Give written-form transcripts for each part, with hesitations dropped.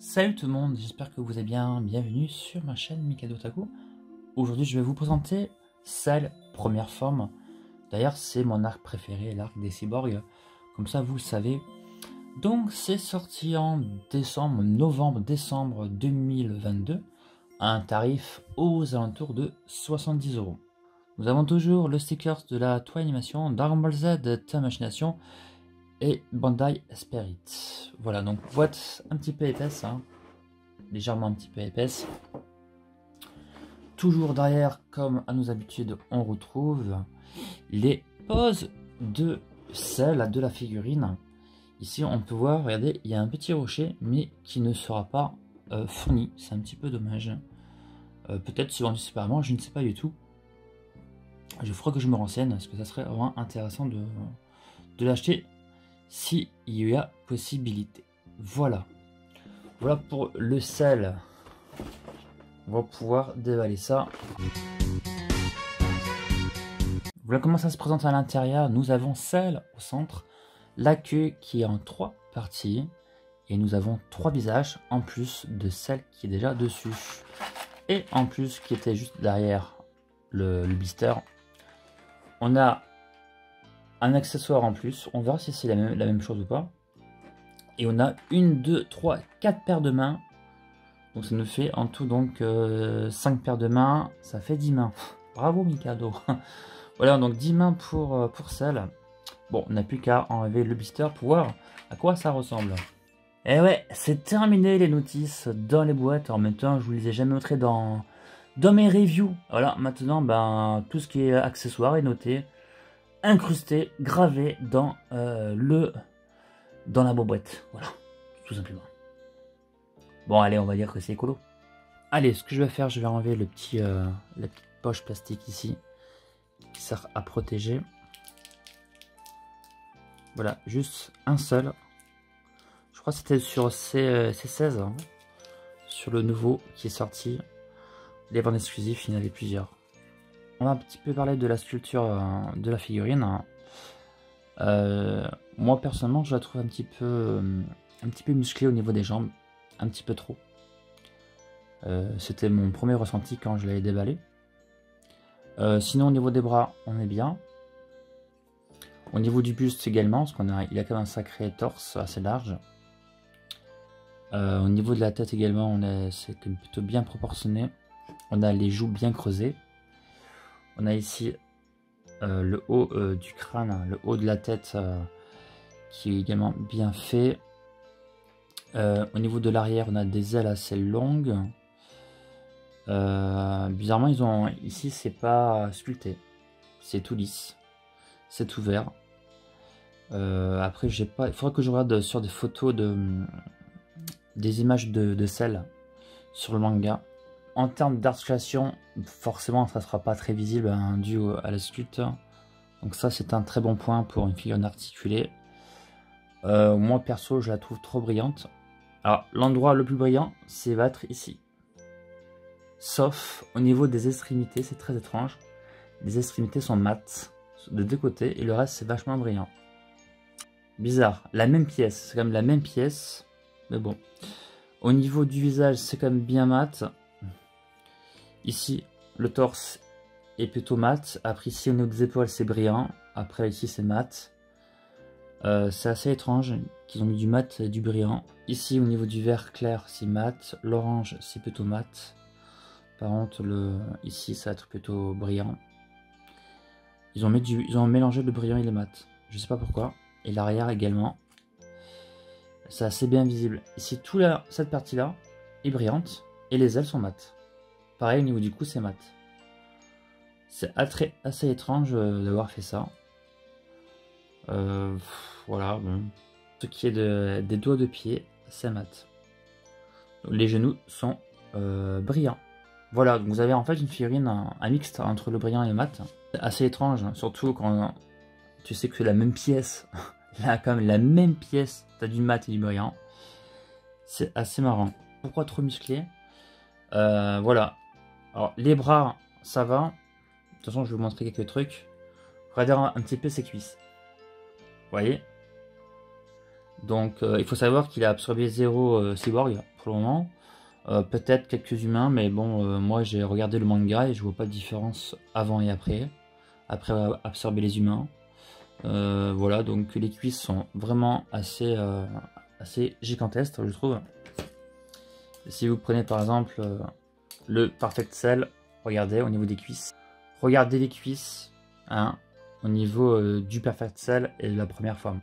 Salut tout le monde, j'espère que vous allez bien, bienvenue sur ma chaîne Mikado Otaku. Aujourd'hui je vais vous présenter Cell première forme. D'ailleurs c'est mon arc préféré, l'arc des cyborgs, comme ça vous le savez. Donc c'est sorti en novembre-décembre 2022 à un tarif aux alentours de 70 €. Nous avons toujours le sticker de la Toy Animation, Dragon Ball Z, Time Machination et Bandai Spirit. Voilà, donc boîte un petit peu épaisse, hein, légèrement un petit peu épaisse. Toujours derrière, comme à nos habitudes, on retrouve les poses de Cell, de la figurine. Ici, on peut voir, regardez, il y a un petit rocher, mais qui ne sera pas fourni. C'est un petit peu dommage. Peut-être se vendu séparément, je ne sais pas du tout. Je ferai que je me renseigne, parce que ça serait vraiment intéressant de l'acheter s'il y a possibilité. Voilà. Voilà pour le Cell. On va pouvoir dévaler ça. Voilà comment ça se présente à l'intérieur. Nous avons Cell au centre, la queue qui est en 3 parties, et nous avons 3 visages en plus de Cell qui est déjà dessus, et en plus qui était juste derrière le blister. On a un accessoire en plus, on verra si c'est la même chose ou pas. Et on a 1, 2, 3, 4 paires de mains. Donc ça nous fait en tout donc 5 paires de mains, ça fait 10 mains. Bravo Mikado. Voilà, donc 10 mains pour Cell. Bon, on n'a plus qu'à enlever le blister pour voir à quoi ça ressemble. Et ouais, c'est terminé les notices dans les boîtes. En même temps, je vous les ai jamais montrées dans mes reviews. Voilà, maintenant, ben, tout ce qui est accessoire est noté, incrusté, gravé dans la boîte. Voilà, tout simplement. Bon, allez, on va dire que c'est écolo. Allez, ce que je vais faire, je vais enlever la petite poche plastique ici, qui sert à protéger. Voilà, juste un seul. Je crois que c'était sur C16, hein, sur le nouveau qui est sorti. Les ventes exclusives, il y en avait plusieurs. On va un petit peu parler de la sculpture de la figurine. Moi, personnellement, je la trouve un petit peu musclée au niveau des jambes. Un petit peu trop. C'était mon premier ressenti quand je l'avais déballé. Sinon au niveau des bras on est bien. Au niveau du buste également, parce il a quand même un sacré torse assez large. Au niveau de la tête également, c'est plutôt bien proportionné. On a les joues bien creusées. On a ici le haut du crâne, le haut de la tête qui est également bien fait. Au niveau de l'arrière, on a des ailes assez longues. Bizarrement, ici, c'est pas sculpté, c'est tout lisse, c'est tout vert. Après, il faudra que je regarde sur des photos des images de Cell sur le manga. En termes d'articulation, forcément, ça sera pas très visible, hein, dû à la sculpte. Donc ça, c'est un très bon point pour une figurine articulée. Moi, perso, je la trouve trop brillante. Alors, l'endroit le plus brillant, va être ici. Sauf au niveau des extrémités, c'est très étrange. Les extrémités sont mates de deux côtés et le reste, c'est vachement brillant. Bizarre. La même pièce, c'est quand même la même pièce. Mais bon. Au niveau du visage, c'est quand même bien mat. Ici, le torse est plutôt mat. Après, ici, au niveau des épaules, c'est brillant. Après, ici, c'est mat. C'est assez étrange qu'ils ont mis du mat et du brillant. Ici au niveau du vert clair c'est mat, l'orange c'est plutôt mat. Par contre ici ça va être plutôt brillant. Ils ont mélangé le brillant et le mat. Je sais pas pourquoi. Et l'arrière également. C'est assez bien visible. Ici cette partie là est brillante et les ailes sont mates. Pareil au niveau du cou c'est mat. C'est assez étrange d'avoir fait ça. Voilà, bon. Ce qui est des doigts de pied, c'est mat. Les genoux sont brillants. Voilà, donc vous avez en fait une figurine, un mixte entre le brillant et le mat. C'est assez étrange, hein, surtout quand tu sais que c'est la même pièce. Là, quand même, la même pièce, tu as du mat et du brillant. C'est assez marrant. Pourquoi trop musclé? Voilà. Alors, les bras, ça va. De toute façon, je vais vous montrer quelques trucs. Regardez un petit peu ses cuisses. Vous voyez? Donc il faut savoir qu'il a absorbé 0 cyborg, pour le moment. Peut-être quelques humains, mais bon, moi j'ai regardé le manga et je vois pas de différence avant et après absorber les humains. Voilà, donc les cuisses sont vraiment assez gigantesques, je trouve. Si vous prenez par exemple le Perfect Cell, regardez au niveau des cuisses. Regardez les cuisses hein, au niveau du Perfect Cell et de la première forme.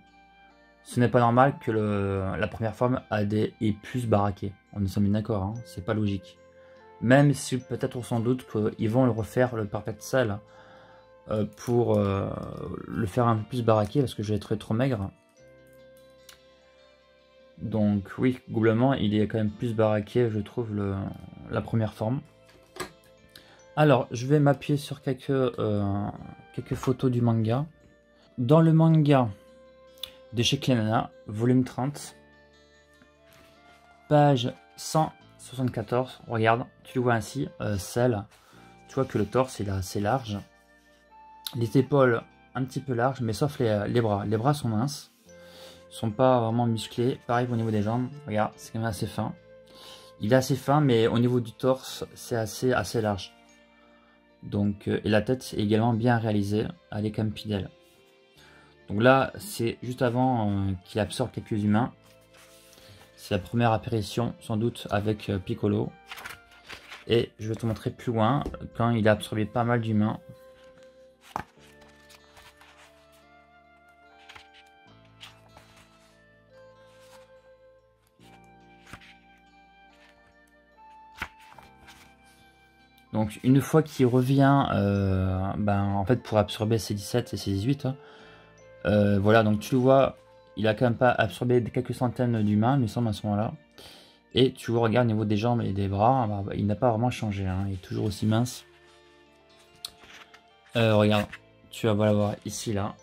Ce n'est pas normal que la première forme est plus baraquée. On nous sommes bien d'accord, hein, c'est pas logique. Même si peut-être sans doute qu'ils vont le refaire le Perfect Cell pour le faire un peu plus baraqué parce que je l'ai trouvé trop maigre. Donc oui, globalement, il est quand même plus baraqué, je trouve, la première forme. Alors, je vais m'appuyer sur quelques photos du manga. Dans le manga de chez Clénana, volume 30, page 174, regarde, tu le vois ainsi, Cell, tu vois que le torse il est assez large, les épaules un petit peu larges, mais sauf les bras. Les bras sont minces, sont pas vraiment musclés, pareil au niveau des jambes, regarde, c'est quand même assez fin. Il est assez fin, mais au niveau du torse, c'est assez large. Donc, et la tête est également bien réalisée, elle est quand même fidèle. Donc là, c'est juste avant qu'il absorbe quelques humains. C'est la première apparition, sans doute, avec Piccolo. Et je vais te montrer plus loin, quand il a absorbé pas mal d'humains. Donc une fois qu'il revient, en fait pour absorber ses 17 et ses 18, voilà, donc tu le vois, il a quand même pas absorbé quelques centaines d'humains, il me semble à ce moment-là. Et tu vois, regarde au niveau des jambes et des bras, il n'a pas vraiment changé, hein, il est toujours aussi mince. Regarde, tu vas le voir ici, là.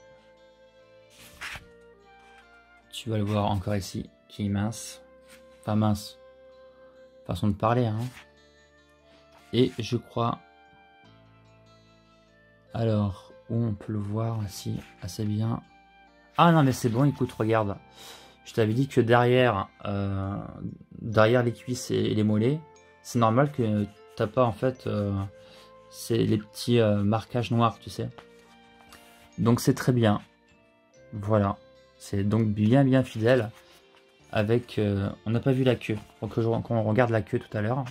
Tu vas le voir encore ici, qui est mince. Enfin mince, façon de parler, hein. Et je crois... Alors, où on peut le voir ici, assez bien. Ah non mais c'est bon, écoute, regarde. Je t'avais dit que derrière les cuisses et les mollets, c'est normal que t'as pas en fait c'est les petits marquages noirs, tu sais. Donc c'est très bien. Voilà. C'est donc bien fidèle. Avec... on n'a pas vu la queue. Donc quand on regarde la queue tout à l'heure.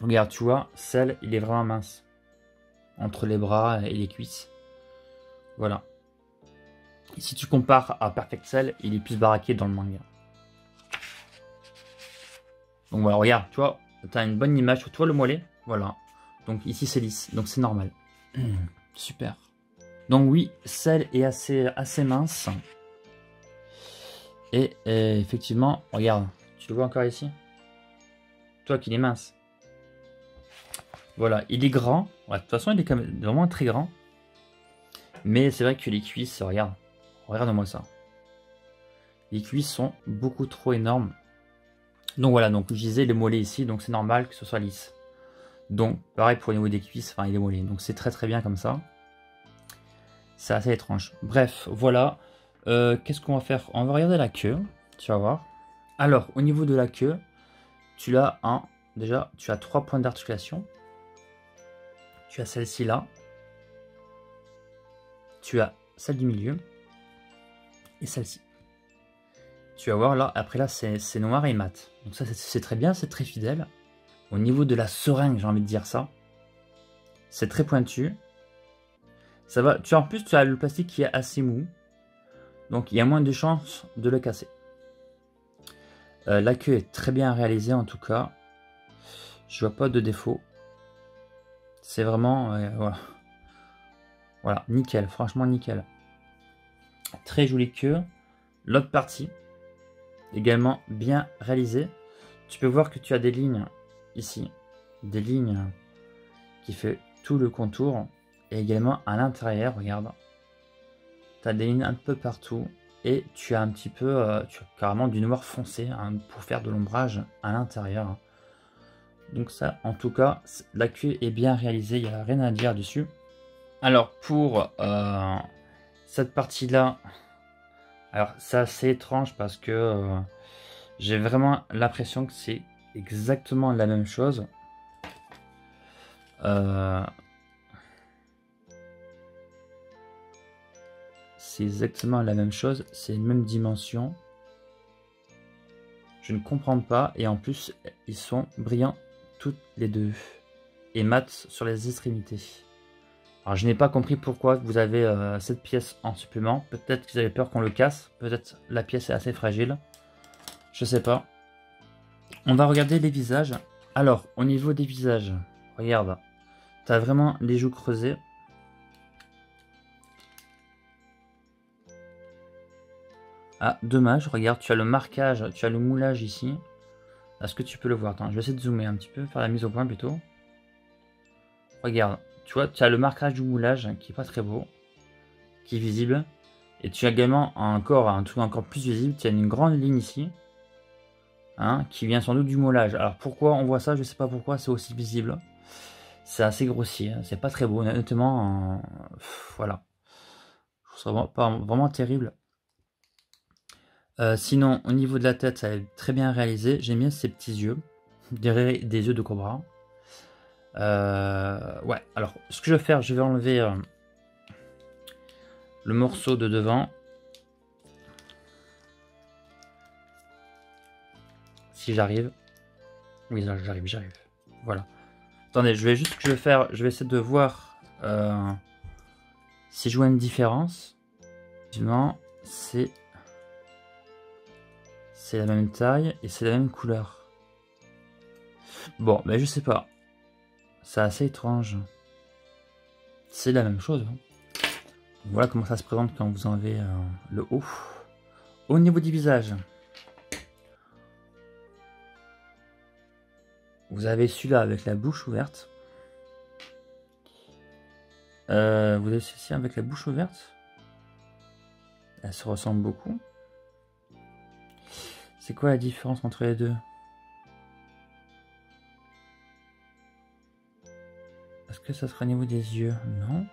Regarde, tu vois, celle, il est vraiment mince. Entre les bras et les cuisses. Voilà. Et si tu compares à Perfect Cell, il est plus baraqué dans le manga. Donc voilà, regarde, tu vois, tu as une bonne image. Tu vois le mollet? Voilà. Donc ici c'est lisse, donc c'est normal. Super. Donc oui, Cell est assez mince. Et effectivement, regarde, tu le vois encore ici? Toi qu'il est mince. Voilà, il est grand. Ouais, de toute façon, il est quand même vraiment très grand. Mais c'est vrai que les cuisses, regarde. Regarde-moi ça. Les cuisses sont beaucoup trop énormes. Donc voilà, donc je disais les mollets ici, donc c'est normal que ce soit lisse. Donc pareil pour le niveau des cuisses, enfin il est mollets. Donc c'est très bien comme ça. C'est assez étrange. Bref, voilà. Qu'est-ce qu'on va faire? On va regarder la queue. Tu vas voir. Alors, au niveau de la queue, tu as déjà, tu as 3 points d'articulation. Tu as celle-ci là. Tu as celle du milieu. Et celle-ci. Tu vas voir là, après là, c'est noir et mat. Donc ça, c'est très bien, c'est très fidèle. Au niveau de la seringue, j'ai envie de dire ça. C'est très pointu. Ça va. En plus, tu as le plastique qui est assez mou. Donc il y a moins de chances de le casser. La queue est très bien réalisée en tout cas. Je vois pas de défaut. C'est vraiment... voilà, nickel, franchement nickel. Très jolie queue. L'autre partie, également bien réalisée. Tu peux voir que tu as des lignes ici. Des lignes qui fait tout le contour. Et également à l'intérieur, regarde. Tu as des lignes un peu partout. Et tu as un petit peu, tu as carrément du noir foncé hein, pour faire de l'ombrage à l'intérieur. Donc ça, en tout cas, la queue est bien réalisée, il n'y a rien à dire dessus. Alors pour cette partie-là, alors c'est assez étrange parce que J'ai vraiment l'impression que c'est exactement la même chose. C'est exactement la même chose, c'est les mêmes dimensions. Je ne comprends pas, et en plus, ils sont brillants toutes les deux. Et mat sur les extrémités. Alors je n'ai pas compris pourquoi vous avez cette pièce en supplément. Peut-être qu'ils avaient peur qu'on le casse, peut-être la pièce est assez fragile. Je sais pas. On va regarder les visages. Alors, au niveau des visages, regarde. Tu as vraiment les joues creusées. Ah, dommage, regarde, tu as le marquage, tu as le moulage ici. Est-ce que tu peux le voir? Attends, je vais essayer de zoomer un petit peu, faire la mise au point plutôt. Regarde, tu vois, tu as le marquage du moulage qui est pas très beau, qui est visible. Et tu as également encore un truc encore plus visible, tu as une grande ligne ici, hein, qui vient sans doute du moulage. Alors pourquoi on voit ça? Je sais pas pourquoi c'est aussi visible. C'est assez grossier, hein, c'est pas très beau, honnêtement. Voilà. Je trouve ça vraiment terrible. Sinon, au niveau de la tête, ça est très bien réalisé. J'aime bien ces petits yeux, des yeux de cobra. Ouais, alors ce que je vais faire, je vais enlever le morceau de devant. Si j'arrive. Oui, j'arrive. Voilà. Attendez, je vais essayer de voir si je vois une différence. Effectivement, c'est la même taille et c'est la même couleur. Bon, mais je sais pas. C'est assez étrange. C'est la même chose. Voilà comment ça se présente quand vous enlevez le haut. Au niveau du visage, vous avez celui-là avec la bouche ouverte. Vous avez celui-ci avec la bouche ouverte. Elle se ressemble beaucoup. C'est quoi la différence entre les deux? Est-ce que ça sera au niveau des yeux? Non.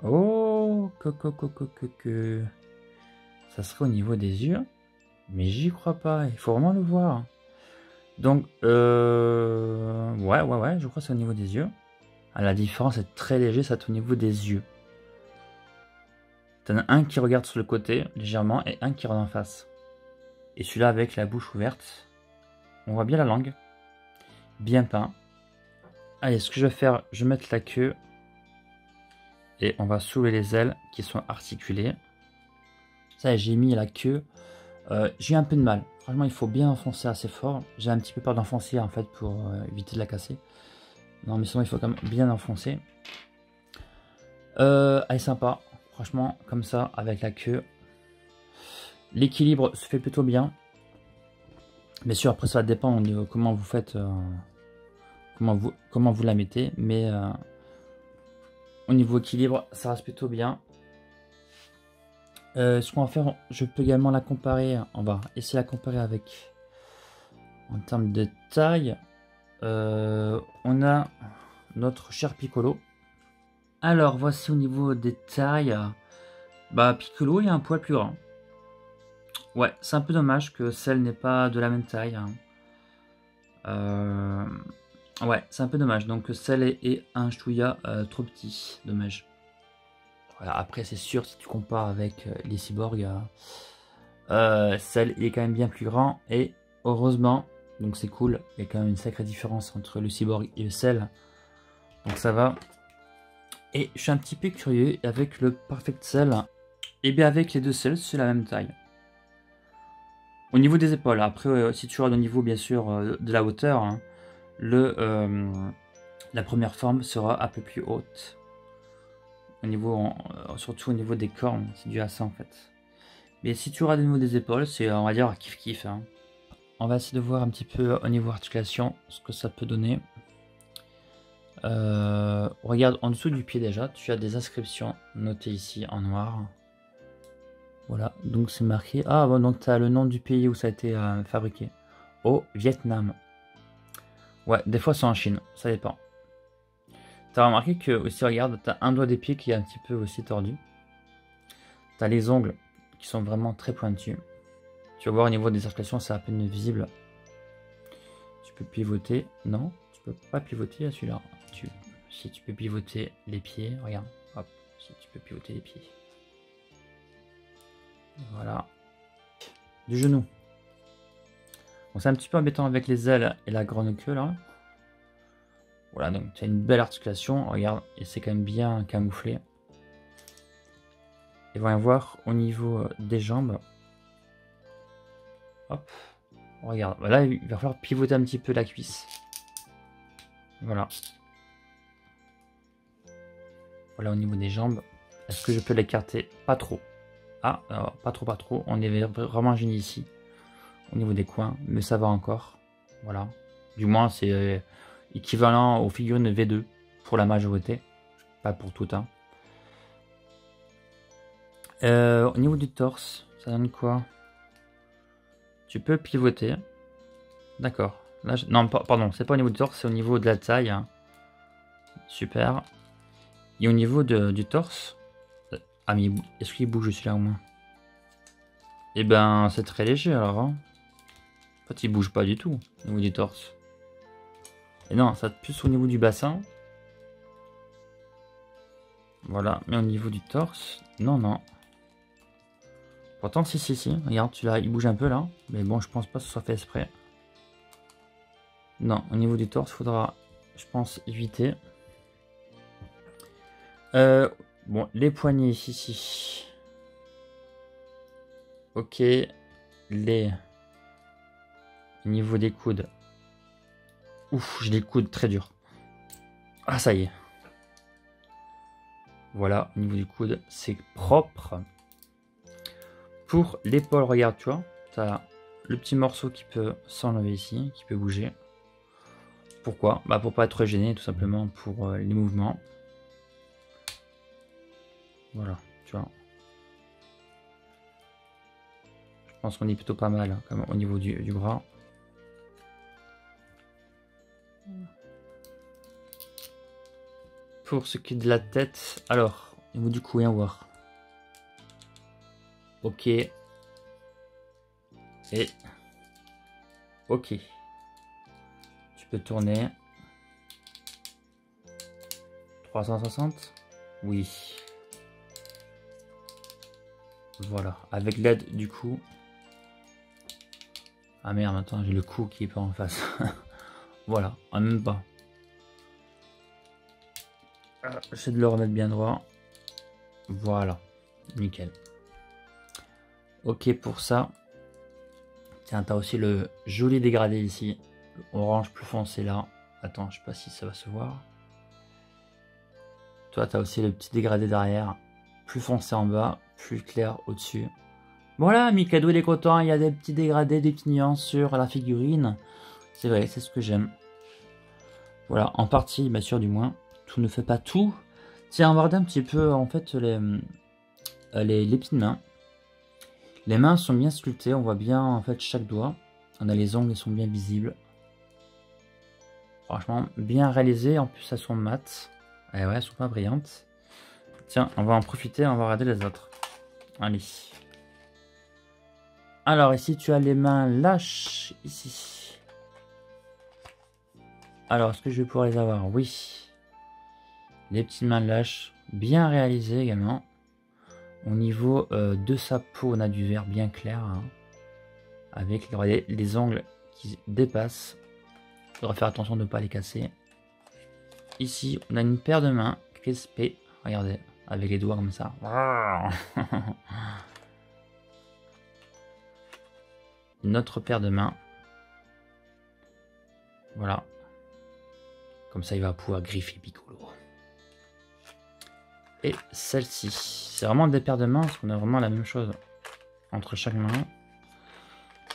Oh, que. Ça serait au niveau des yeux? Mais j'y crois pas, il faut vraiment le voir. Donc, ouais, je crois que c'est au niveau des yeux. Ah, la différence est très légère, c'est au niveau des yeux. T'en as un qui regarde sur le côté, légèrement, et un qui regarde en face. Et celui-là avec la bouche ouverte. On voit bien la langue. Bien peint. Allez, ce que je vais faire, je vais mettre la queue. Et on va soulever les ailes qui sont articulées. Ça, j'ai mis la queue. J'ai eu un peu de mal. Franchement, il faut bien enfoncer assez fort. J'ai un petit peu peur d'enfoncer en fait pour éviter de la casser. Non, mais sinon, il faut quand même bien enfoncer. Elle est sympa. Franchement, comme ça, avec la queue. L'équilibre se fait plutôt bien. Bien sûr, après, ça dépend de comment vous faites, comment vous la mettez. Mais au niveau équilibre, ça reste plutôt bien. Ce qu'on va faire, je peux également la comparer. On va essayer de la comparer avec, en termes de taille, on a notre cher Piccolo. Alors, voici au niveau des tailles. Bah, Piccolo, il y a un poil plus grand. Ouais, c'est un peu dommage que celle n'est pas de la même taille. Ouais, c'est un peu dommage. Donc, celle est un chouïa trop petit. Dommage. Voilà, après, c'est sûr, si tu compares avec les cyborgs, celle est quand même bien plus grand. Et heureusement, donc c'est cool, il y a quand même une sacrée différence entre le cyborg et le Cell. Donc ça va. Et je suis un petit peu curieux avec le Perfect Cell. Et bien avec les deux Cells, c'est la même taille. Au niveau des épaules, après si tu regardes au niveau bien sûr de la hauteur, hein, la première forme sera un peu plus haute. Au niveau, surtout au niveau des cornes, c'est dû à ça en fait. Mais si tu regardes au niveau des épaules, c'est on va dire kiff-kiff. Hein. On va essayer de voir un petit peu au niveau articulation ce que ça peut donner. Regarde en dessous du pied déjà, tu as des inscriptions notées ici en noir. Voilà, donc c'est marqué. Ah bon, donc tu as le nom du pays où ça a été fabriqué. Au Vietnam. Ouais, des fois c'est en Chine, ça dépend. Tu as remarqué que aussi, regarde, tu as un doigt des pieds qui est un petit peu aussi tordu. Tu as les ongles qui sont vraiment très pointus. Tu vas voir au niveau des articulations, c'est à peine visible. Tu peux pivoter. Non, tu peux pas pivoter à celui-là. Si tu peux pivoter les pieds, regarde. Hop, si tu peux pivoter les pieds. Voilà. Du genou. Bon, c'est un petit peu embêtant avec les ailes et la grande queue là. Voilà, donc tu as une belle articulation. Regarde, et c'est quand même bien camouflé. Et voyons voir au niveau des jambes. Hop. Regarde, là il va falloir pivoter un petit peu la cuisse. Voilà. Voilà au niveau des jambes. Est-ce que je peux l'écarter? Pas trop. Ah, alors, pas trop. On est vraiment gêné ici. Au niveau des coins, mais ça va encore. Voilà. Du moins, c'est équivalent aux figurines V2 pour la majorité. Pas pour tout, hein. Au niveau du torse, ça donne quoi? Tu peux pivoter. D'accord. Là, non, pardon, c'est pas au niveau du torse, c'est au niveau de la taille. Hein. Super. Et au niveau du torse. Ah, mais est-ce qu'il bouge celui-là au moins? Eh ben, c'est très léger alors. Hein. En fait, il bouge pas du tout au niveau du torse. Et non, ça plus au niveau du bassin. Voilà, mais au niveau du torse, non. Pourtant, si. Regarde, il bouge un peu là. Mais bon, je pense pas que ce soit fait exprès. Non, au niveau du torse, faudra, je pense, éviter. Bon, les poignets ici. Ok. Au niveau des coudes. Ouf, j'ai les coudes très durs. Ah, ça y est. Voilà, au niveau du coude, c'est propre. Pour l'épaule, regarde, tu vois, tu as le petit morceau qui peut s'enlever ici, qui peut bouger. Pourquoi? Bah pour pas être gêné, tout simplement pour les mouvements. Voilà, tu vois. Je pense qu'on est plutôt pas mal, hein, comme au niveau du bras. Pour ce qui est de la tête, alors, au niveau du cou, viens voir. Ok. Et... Ok. Tu peux tourner. 360? Oui. Voilà. Avec l'aide du cou. Ah merde, attends, j'ai le cou qui est pas en face. Voilà, en même pas. J'essaie de le remettre bien droit. Voilà. Nickel. Ok pour ça. Tiens, t'as aussi le joli dégradé ici. Le orange plus foncé là. Attends, je sais pas si ça va se voir. Toi, t'as aussi le petit dégradé derrière. Plus foncé en bas, plus clair au-dessus. Voilà, Mikado il est content. Il y a des petits dégradés, des petites nuances sur la figurine. C'est vrai, c'est ce que j'aime. Voilà, en partie, bien sûr, du moins. Tout ne fait pas tout. Tiens, on va regarder un petit peu, en fait, les petites mains. Les mains sont bien sculptées, on voit bien en fait chaque doigt. On a les ongles, ils sont bien visibles. Franchement, bien réalisé. En plus, elles sont mates. Et ouais, elles sont pas brillantes. Tiens, on va en profiter, on va regarder les autres. Allez. Alors, ici, tu as les mains lâches. Ici. Alors, est-ce que je vais pouvoir les avoir? Oui. Les petites mains lâches, bien réalisées également. Au niveau de sa peau, on a du vert bien clair. Hein, avec les ongles qui dépassent. Il faudra faire attention de ne pas les casser. Ici, on a une paire de mains crispées. Regardez, avec les doigts comme ça. Une autre paire de mains. Voilà. Comme ça, il va pouvoir griffer Piccolo. Et celle-ci. C'est vraiment des paires de mains, parce qu'on a vraiment la même chose entre chaque main.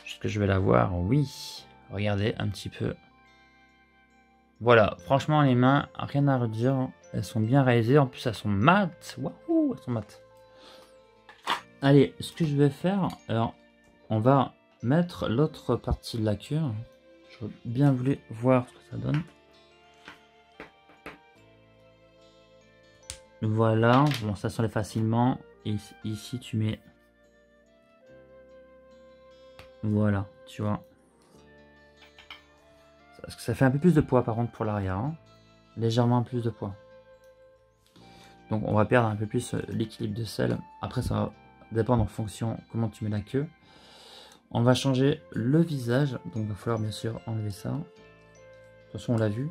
Est-ce que je vais la voir? Oui. Regardez un petit peu. Voilà, franchement, les mains, rien à redire. Elles sont bien réalisées. En plus, elles sont mates. Waouh, elles sont mates. Allez, ce que je vais faire, alors, on va mettre l'autre partie de la queue. Je bien voulu voir ce que ça donne. Voilà, bon, ça s'enlève facilement. Et ici, tu mets Voilà, tu vois. Parce que ça fait un peu plus de poids par contre pour l'arrière. Hein. Légèrement plus de poids. Donc on va perdre un peu plus l'équilibre de selle. Après ça va dépendre en fonction comment tu mets la queue. On va changer le visage. Donc il va falloir bien sûr enlever ça. De toute façon on l'a vu.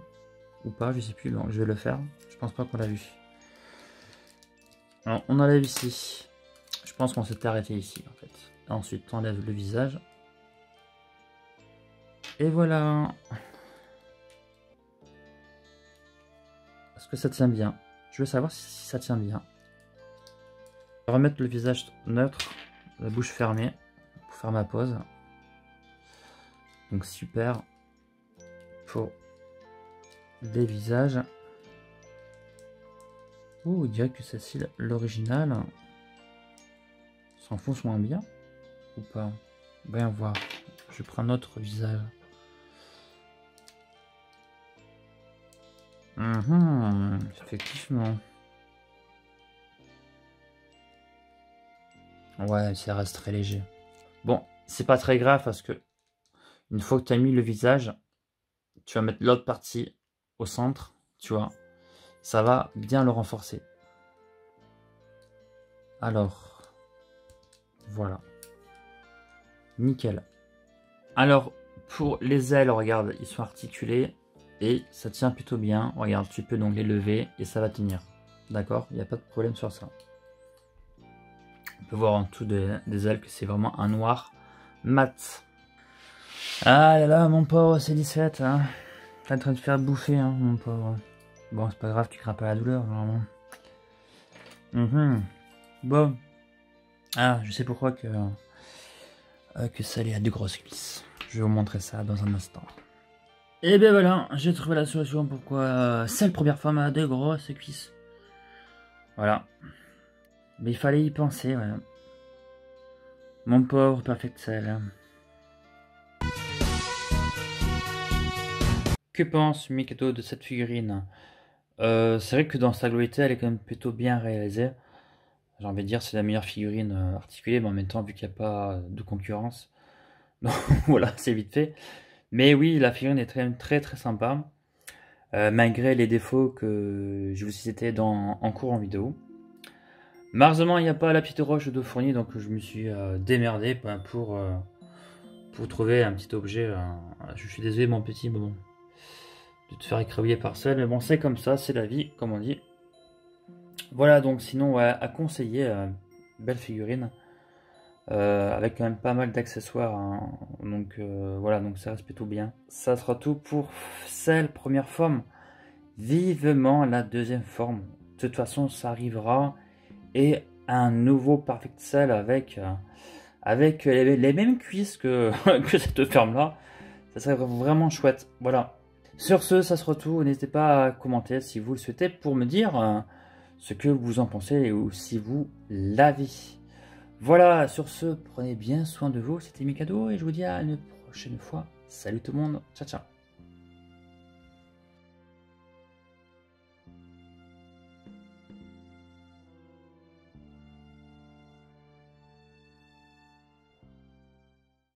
Ou pas, je sais plus. Donc je vais le faire. Je pense pas qu'on l'a vu. Alors on enlève ici. Je pense qu'on s'est arrêté ici en fait. Ensuite on enlève le visage. Et voilà. Est-ce que ça tient bien? Je veux savoir si ça tient bien. Je vais remettre le visage neutre, la bouche fermée, pour faire ma pose. Donc super pour les visages. Oh, on dirait que celle-ci, l'original, s'enfonce moins bien. Ou pas? Voyons voir. Je prends un autre visage. Effectivement. Ouais, ça reste très léger. Bon, c'est pas très grave parce que une fois que tu as mis le visage, tu vas mettre l'autre partie au centre, tu vois. Ça va bien le renforcer. Alors, voilà. Nickel. Alors, pour les ailes, regarde, ils sont articulés. Et ça tient plutôt bien. Regarde, tu peux donc les lever et ça va tenir. D'accord? Il n'y a pas de problème sur ça. On peut voir en dessous des ailes que c'est vraiment un noir mat. Ah là là, mon pauvre, c'est 17. Hein. T'es en train de te faire bouffer, hein, mon pauvre. Bon, c'est pas grave, tu crains pas la douleur, normalement. Bon. Ah, je sais pourquoi que Sally a de grosses cuisses. Je vais vous montrer ça dans un instant. Et ben voilà, j'ai trouvé la solution pourquoi cette première femme a de grosses cuisses. Voilà. Mais il fallait y penser, voilà. Mon pauvre Perfect Cell. Que pense Mikado de cette figurine? C'est vrai que dans sa globalité, elle est quand même plutôt bien réalisée. J'ai envie de dire c'est la meilleure figurine articulée, mais en même temps, vu qu'il n'y a pas de concurrence, donc voilà, c'est vite fait. Mais oui, la figurine est très très sympa, malgré les défauts que je vous citais en cours en vidéo. Malheureusement, il n'y a pas la petite roche de fourni, donc je me suis démerdé pour trouver un petit objet. Je suis désolé, mon petit, mais bon, de te faire écrabouiller par seul, mais bon, c'est comme ça, c'est la vie, comme on dit. Voilà, donc sinon, ouais, à conseiller, belle figurine. Avec quand même pas mal d'accessoires, hein. Donc voilà, donc ça reste plutôt bien. Ça sera tout pour celle première forme. Vivement la deuxième forme. De toute façon, ça arrivera. Et un nouveau Perfect Cell avec les mêmes cuisses que, que cette forme là. Ça serait vraiment chouette. Voilà. Sur ce, ça sera tout. N'hésitez pas à commenter si vous le souhaitez pour me dire ce que vous en pensez ou si vous l'avez. Voilà, sur ce, prenez bien soin de vous, c'était Mikado et je vous dis à une prochaine fois. Salut tout le monde, ciao ciao.